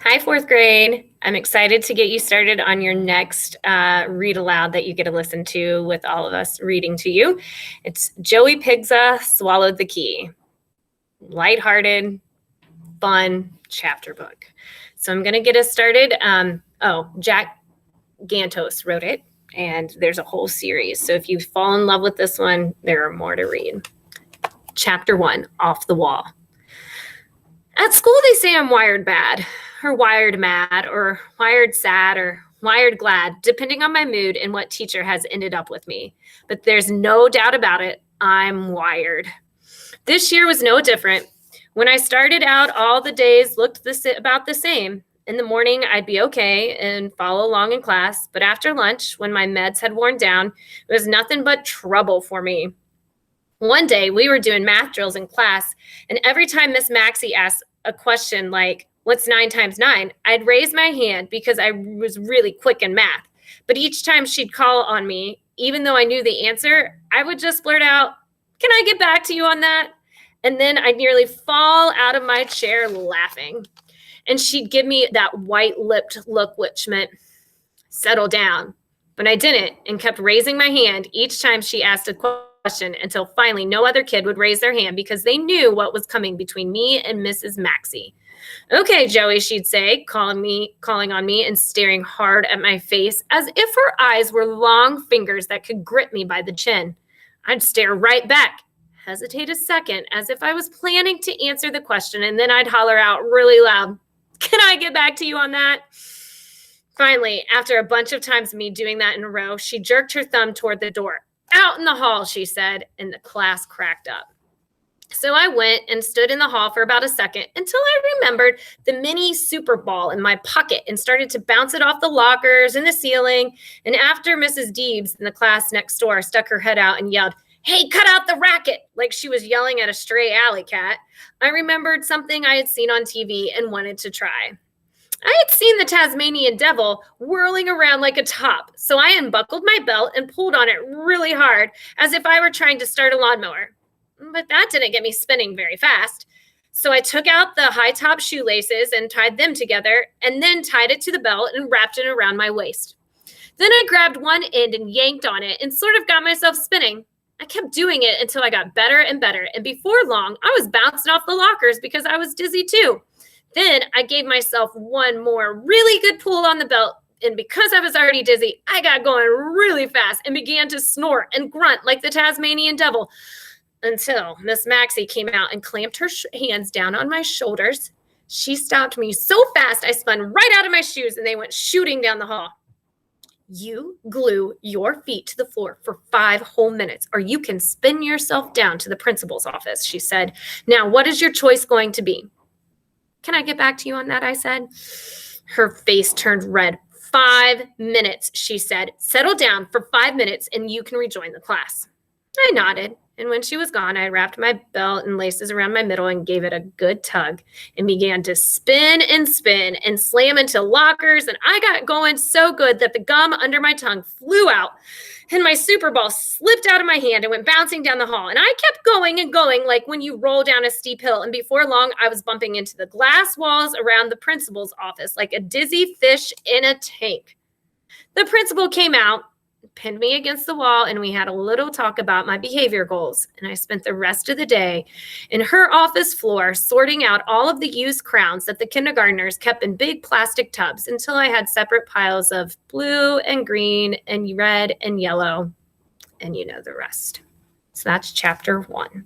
Hi, fourth grade. I'm excited to get you started on your next read aloud that you get to listen to with all of us reading to you. It's Joey Pigza Swallowed the Key. Lighthearted, fun chapter book. So I'm going to get us started. Jack Gantos wrote it, and there's a whole series. So if you fall in love with this one, there are more to read. Chapter 1, Off the Wall. At school, they say I'm wired bad, or wired mad, or wired sad, or wired glad, depending on my mood and what teacher has ended up with me. But there's no doubt about it, I'm wired. This year was no different. When I started out, all the days looked about the same. In the morning, I'd be okay and follow along in class. But after lunch, when my meds had worn down, it was nothing but trouble for me. One day, we were doing math drills in class, and every time Miss Maxey asked a question like, what's 9 times 9? I'd raise my hand because I was really quick in math. But each time she'd call on me, even though I knew the answer, I would just blurt out, can I get back to you on that? And then I'd nearly fall out of my chair laughing. And she'd give me that white-lipped look, which meant, settle down. But I didn't and kept raising my hand each time she asked a question until finally no other kid would raise their hand because they knew what was coming between me and Mrs. Maxey. Okay, Joey, she'd say, calling on me and staring hard at my face as if her eyes were long fingers that could grip me by the chin. I'd stare right back, hesitate a second as if I was planning to answer the question, and then I'd holler out really loud, can I get back to you on that? Finally, after a bunch of times me doing that in a row, she jerked her thumb toward the door. Out in the hall, she said, and the class cracked up. So I went and stood in the hall for about a second until I remembered the mini super ball in my pocket and started to bounce it off the lockers and the ceiling. And after Mrs. Deebs in the class next door stuck her head out and yelled, hey, cut out the racket, like she was yelling at a stray alley cat, I remembered something I had seen on TV and wanted to try. I had seen the Tasmanian devil whirling around like a top, so I unbuckled my belt and pulled on it really hard, as if I were trying to start a lawnmower. But that didn't get me spinning very fast. So I took out the high-top shoelaces and tied them together, and then tied it to the belt and wrapped it around my waist. Then I grabbed one end and yanked on it and sort of got myself spinning. I kept doing it until I got better and better, and before long, I was bouncing off the lockers because I was dizzy too. Then I gave myself one more really good pull on the belt, and because I was already dizzy, I got going really fast and began to snort and grunt like the Tasmanian devil until Miss Maxey came out and clamped her hands down on my shoulders. She stopped me so fast I spun right out of my shoes and they went shooting down the hall. You glue your feet to the floor for 5 whole minutes, or you can spin yourself down to the principal's office, she said. Now, what is your choice going to be? Can I get back to you on that? I said. Her face turned red. 5 minutes, she said. Settle down for 5 minutes and you can rejoin the class. I nodded, and when she was gone, I wrapped my belt and laces around my middle and gave it a good tug and began to spin and slam into lockers, and I got going so good that the gum under my tongue flew out and my super ball slipped out of my hand and went bouncing down the hall. And I kept going and going like when you roll down a steep hill, and before long, I was bumping into the glass walls around the principal's office like a dizzy fish in a tank. The principal came out, pinned me against the wall, and we had a little talk about my behavior goals. And I spent the rest of the day in her office floor sorting out all of the used crowns that the kindergartners kept in big plastic tubs until I had separate piles of blue and green and red and yellow, and you know the rest. So that's chapter 1.